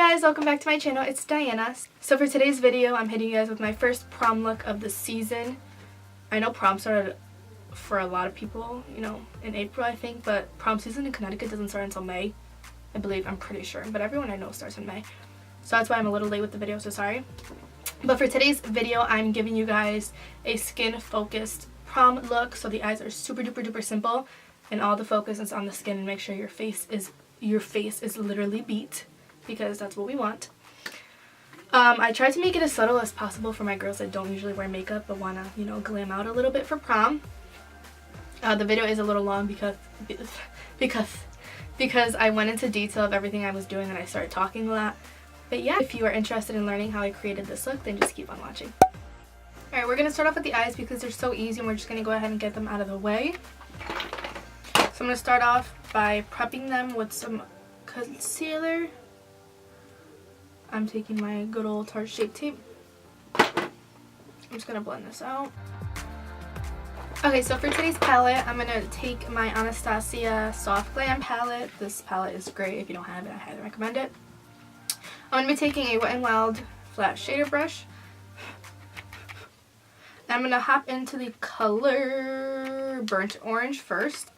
guys, welcome back to my channel. It's Diana. So for today's video, I'm hitting you guys with my first prom look of the season. I know prom started for a lot of people, you know, in April I think, but prom season in Connecticut doesn't start until May. I believe, I'm pretty sure, but everyone I know starts in May. So that's why I'm a little late with the video, so sorry. But for today's video, I'm giving you guys a skin focused prom look. So the eyes are super duper duper simple and all the focus is on the skin, and make sure your face is literally beat, because that's what we want. I tried to make it as subtle as possible for my girls that don't usually wear makeup but want to, you know, glam out a little bit for prom. The video is a little long because I went into detail of everything I was doing and I started talking a lot. But yeah, if you are interested in learning how I created this look, then just keep on watching. Alright, we're going to start off with the eyes because they're so easy and we're just going to go ahead and get them out of the way. So I'm going to start off by prepping them with some concealer. I'm taking my good old Tarte Shape Tape. I'm just going to blend this out. Okay, so for today's palette, I'm going to take my Anastasia Soft Glam palette. This palette is great. If you don't have it, I highly recommend it. I'm going to be taking a Wet n Wild flat shader brush. I'm going to hop into the color Burnt Orange first.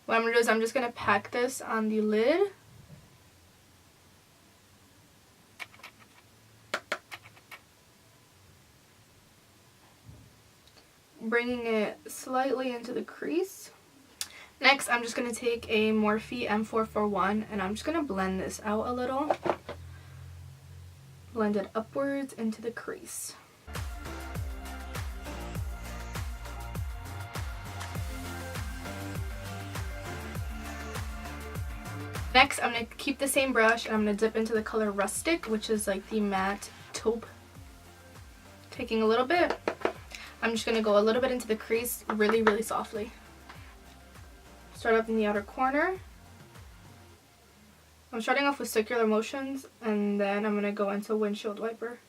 What I'm going to do is I'm just going to pack this on the lid. Bringing it slightly into the crease. Next, I'm just going to take a Morphe M441 and I'm just going to blend this out a little. Blend it upwards into the crease. Next, I'm going to keep the same brush and I'm going to dip into the color Rustic, which is like the matte taupe. Taking a little bit. I'm just going to go a little bit into the crease really, really softly. Start up in the outer corner. I'm starting off with circular motions and then I'm going to go into windshield wiper.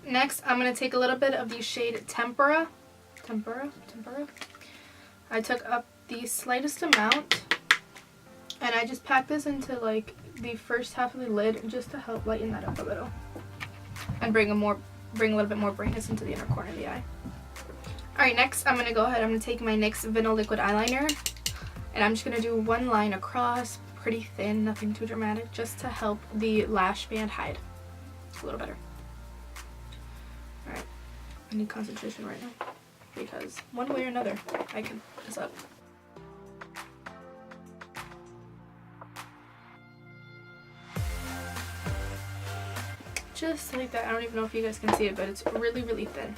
Next, I'm going to take a little bit of the shade Tempera. I took up the slightest amount and I just packed this into like the first half of the lid just to help lighten that up a little and bring a little bit more brightness into the inner corner of the eye. Alright, next I'm going to go ahead, I'm going to take my NYX Vinyl Liquid Eyeliner and I'm just going to do one line across, pretty thin, nothing too dramatic, just to help the lash band hide a little better. Alright, I need concentration right now because one way or another I can put this up. Just like that. I don't even know if you guys can see it, but it's really, really thin.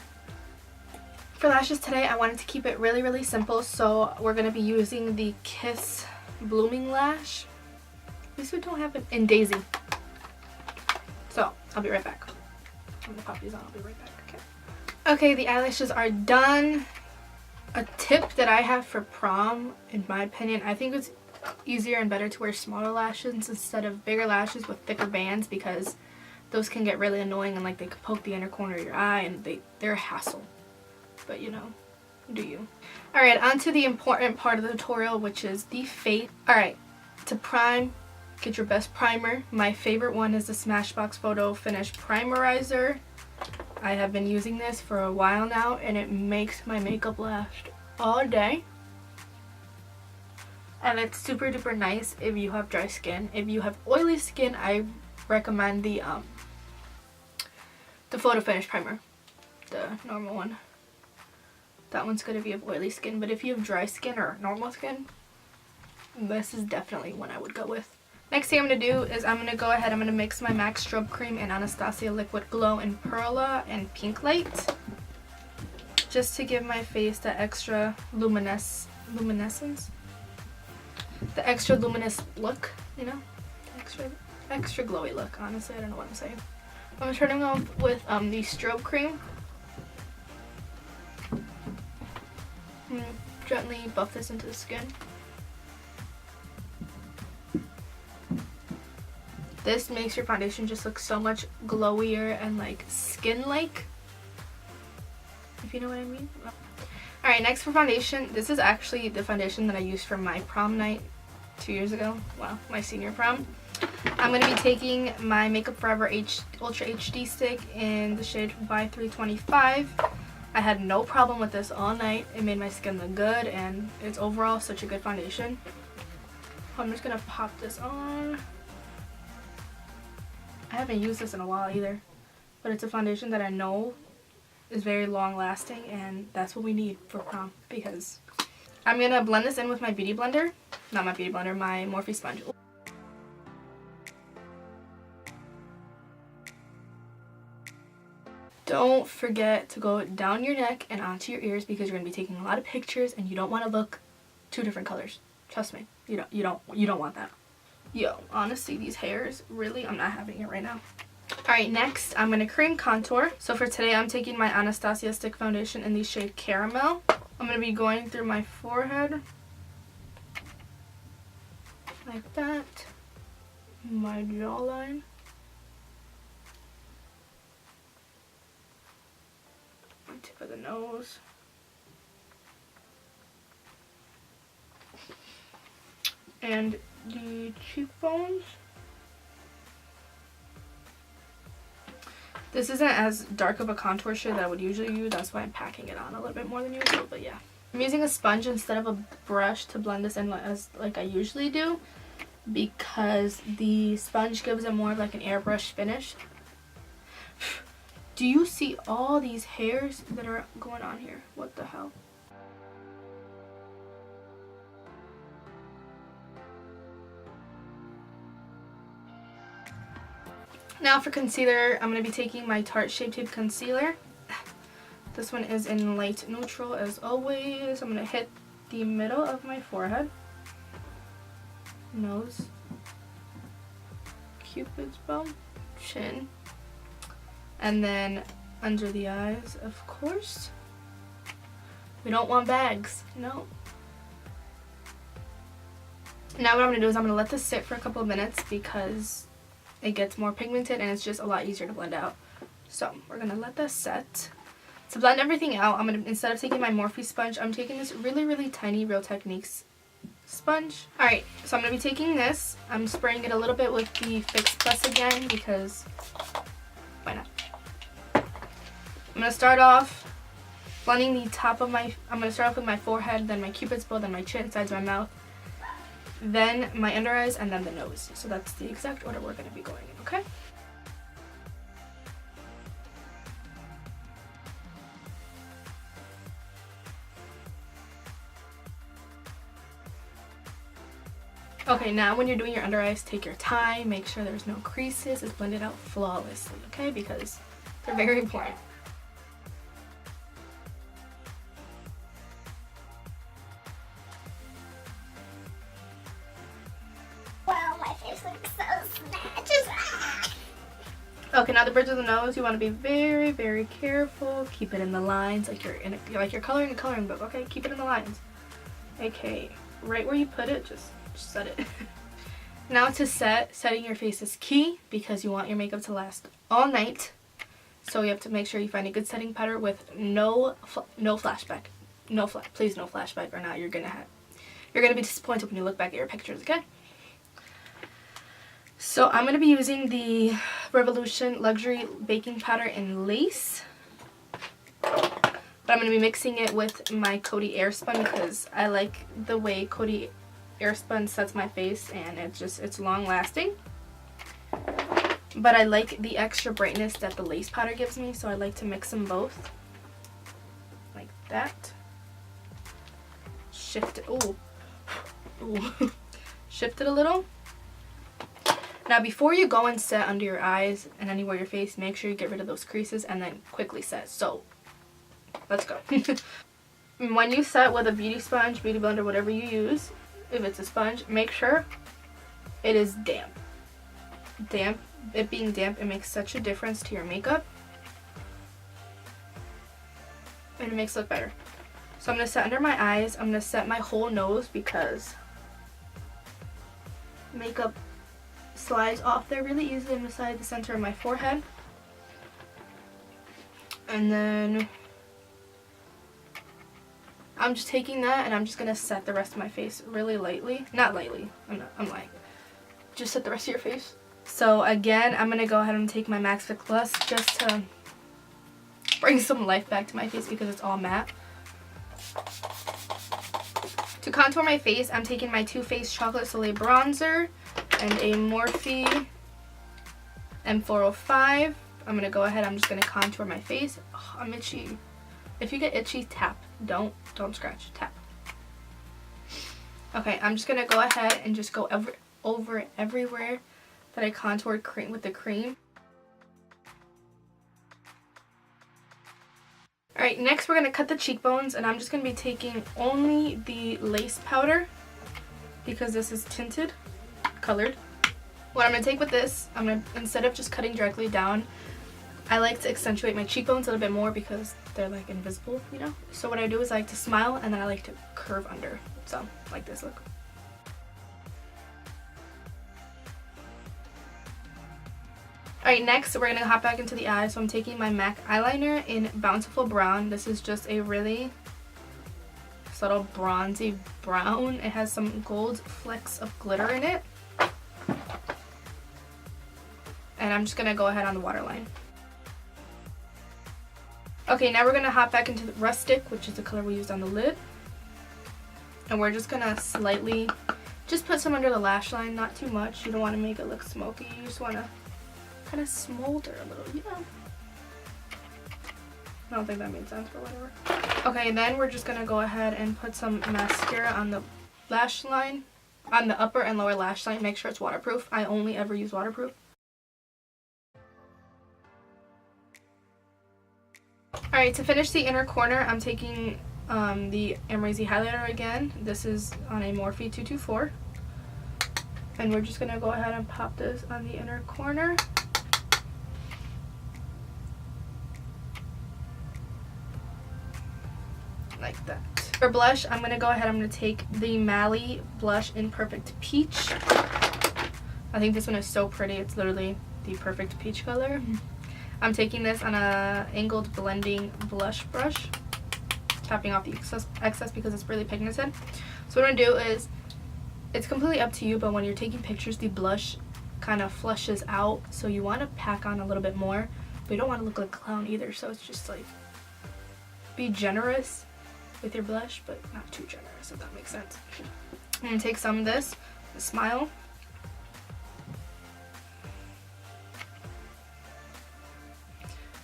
For lashes today, I wanted to keep it really, really simple, so we're going to be using the Kiss Blooming Lash. At least we don't have it in Daisy. So, I'll be right back. I'm going to pop these on. I'll be right back, okay? Okay, the eyelashes are done. A tip that I have for prom, in my opinion, I think it's easier and better to wear smaller lashes instead of bigger lashes with thicker bands, because those can get really annoying and like they could poke the inner corner of your eye and they're a hassle. But you know, do you. Alright, on to the important part of the tutorial, which is the face. Alright, to prime, get your best primer. My favorite one is the Smashbox Photo Finish Primerizer. I have been using this for a while now and it makes my makeup last all day. And it's super duper nice if you have dry skin. If you have oily skin, I recommend the Photo Finish Primer, the normal one. That one's good if you have oily skin, but if you have dry skin or normal skin, this is definitely one I would go with. Next thing I'm going to do is I'm going to go ahead, I'm going to mix my MAC Strobe Cream and Anastasia Liquid Glow in Perla and Pink Light, just to give my face the extra luminescence, the extra luminous look, you know, extra glowy look. Honestly, I don't know what I'm saying. I'm starting off with the strobe cream. Gently buff this into the skin. This makes your foundation just look so much glowier and like skin-like. if you know what I mean. Alright, next for foundation. This is actually the foundation that I used for my prom night 2 years ago. Wow, my senior prom. I'm going to be taking my Makeup Forever Ultra HD stick in the shade Y325. I had no problem with this all night. It made my skin look good, and it's overall such a good foundation. I'm just going to pop this on. I haven't used this in a while either, but it's a foundation that I know is very long lasting, and that's what we need for prom, because I'm going to blend this in with my beauty blender. Not my beauty blender, my Morphe sponge. Don't forget to go down your neck and onto your ears, because you're going to be taking a lot of pictures and you don't want to look two different colors. Trust me, you don't want that. Yo, honestly, these hairs, really, I'm not having it right now. Alright, next, I'm going to cream contour. So for today, I'm taking my Anastasia Stick Foundation in the shade Caramel. I'm going to be going through my forehead. Like that. My jawline. My tip of the nose. And the cheekbones. This isn't as dark of a contour shade that I would usually use. That's why I'm packing it on a little bit more than usual, but yeah. I'm using a sponge instead of a brush to blend this in like I usually do, because the sponge gives it more of like an airbrush finish. Do you see all these hairs that are going on here? What the hell? Now for concealer, I'm going to be taking my Tarte Shape Tape Concealer. This one is in light neutral as always. I'm going to hit the middle of my forehead, nose, Cupid's bow, chin, and then under the eyes, of course. We don't want bags, no. Now what I'm going to do is I'm going to let this sit for a couple of minutes, because it gets more pigmented and it's just a lot easier to blend out. So we're going to let this set. To blend everything out, I'm going to, instead of taking my Morphe sponge, I'm taking this really, really tiny Real Techniques sponge. Alright, so I'm going to be taking this. I'm spraying it a little bit with the Fix Plus again, because why not? I'm going to start off blending the top of my, I'm going to start off with my forehead, then my Cupid's bow, then my chin, sides of my mouth, then my under eyes, and then the nose. So that's the exact order we're going to be going in, okay? Okay, now when you're doing your under eyes, take your time, make sure there's no creases, it's blended out flawlessly, okay? Because they're very important. Wow, my face looks so snatches. Okay, now the bridge of the nose, you want to be very, very careful. Keep it in the lines, like you're coloring a coloring book, okay? Keep it in the lines. Okay, right where you put it, just set it. Now to setting your face is key, because you want your makeup to last all night. So you have to make sure you find a good setting powder with no flashback. Please no flashback, or not you're gonna be disappointed when you look back at your pictures, okay? So I'm gonna be using the Revolution Luxury Baking Powder in Lace. But I'm gonna be mixing it with my Coty Airspun, because I like the way Coty Airspun sets my face, and it's long lasting. But I like the extra brightness that the lace powder gives me, so I like to mix them both. Like that. Shift it. Ooh. Shift it a little. Now before you go and set under your eyes and anywhere your face, make sure you get rid of those creases and then quickly set. So let's go. When you set with a beauty sponge, beauty blender, whatever you use, if it's a sponge, make sure it is damp. It being damp, it makes such a difference to your makeup, and it makes it look better. So I'm going to set under my eyes. I'm going to set my whole nose, because makeup slides off there really easily. I'm going to set the center of my forehead, and then I'm just taking that and I'm just going to set the rest of my face really lightly. Not lightly. I'm lying. Just set the rest of your face. So again, I'm going to go ahead and take my MAC Fix Plus just to bring some life back to my face because it's all matte. To contour my face, I'm taking my Too Faced Chocolate Soleil Bronzer and a Morphe M405. I'm going to go ahead, I'm just going to contour my face. Oh, I'm itchy. If you get itchy, tap. Don't scratch, tap. Okay, I'm just going to go ahead and just go over everywhere that I contoured cream with the cream. Alright, next we're going to cut the cheekbones, and I'm just going to be taking only the lace powder because this is tinted, colored. What I'm going to take with this, I'm going to, instead of just cutting directly down, I like to accentuate my cheekbones a little bit more because they're like invisible, you know? So what I do is I like to smile and then I like to curve under. So, like this, look. Alright, next we're going to hop back into the eye. So I'm taking my MAC eyeliner in Bountiful Brown. This is just a really subtle bronzy brown. It has some gold flecks of glitter in it. And I'm just going to go ahead on the waterline. Okay, now we're going to hop back into the Rustic, which is the color we used on the lid. And we're just going to slightly, just put some under the lash line, not too much. You don't want to make it look smoky. You just want to kind of smolder a little, you know. I don't think that made sense, but whatever. Okay, then we're just going to go ahead and put some mascara on the lash line, on the upper and lower lash line. Make sure it's waterproof. I only ever use waterproof. Alright, to finish the inner corner, I'm taking the Amrezy highlighter again. This is on a Morphe 224. And we're just going to go ahead and pop this on the inner corner. Like that. For blush, I'm going to go ahead, I'm going to take the Mally blush in Perfect Peach. I think this one is so pretty. It's literally the perfect peach color. I'm taking this on a angled blending blush brush, tapping off the excess because it's really pigmented. So what I'm going to do is, it's completely up to you, but when you're taking pictures, the blush kind of flushes out, so you want to pack on a little bit more, but you don't want to look like a clown either, so it's just like, be generous with your blush, but not too generous, if that makes sense. I'm going to take some of this, smile.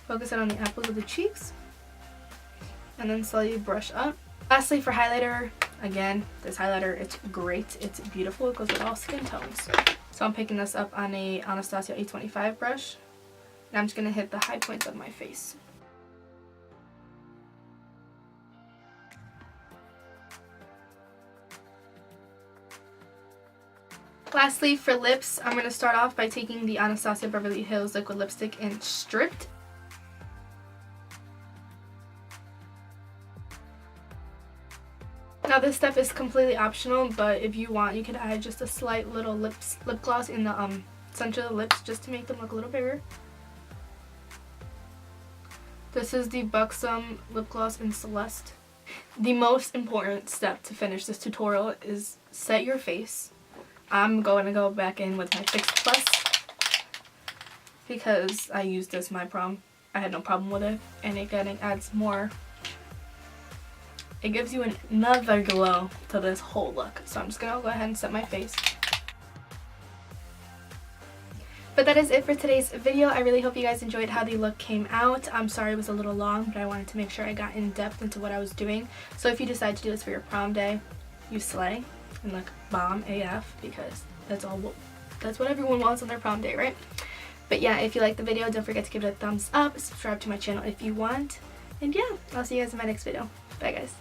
Focus it on the apples of the cheeks, and then slowly brush up. Lastly, for highlighter, again, this highlighter, it's great, it's beautiful, it goes with all skin tones. So I'm picking this up on a Anastasia 825 brush, and I'm just going to hit the high points of my face. Lastly, for lips, I'm going to start off by taking the Anastasia Beverly Hills Liquid Lipstick in Stripped. Now this step is completely optional, but if you want, you can add just a slight little lip gloss in the center of the lips just to make them look a little bigger. This is the Buxom lip gloss in Celeste. The most important step to finish this tutorial is set your face. I'm going to go back in with my Fix Plus because I used this my prom. I had no problem with it, and again, it adds more. It gives you another glow to this whole look. So I'm just going to go ahead and set my face. But that is it for today's video. I really hope you guys enjoyed how the look came out. I'm sorry it was a little long, but I wanted to make sure I got in depth into what I was doing. So if you decide to do this for your prom day, you slay and look bomb AF, because that's what everyone wants on their prom day, right? But yeah, if you liked the video, don't forget to give it a thumbs up, subscribe to my channel if you want, and yeah, I'll see you guys in my next video. Bye guys.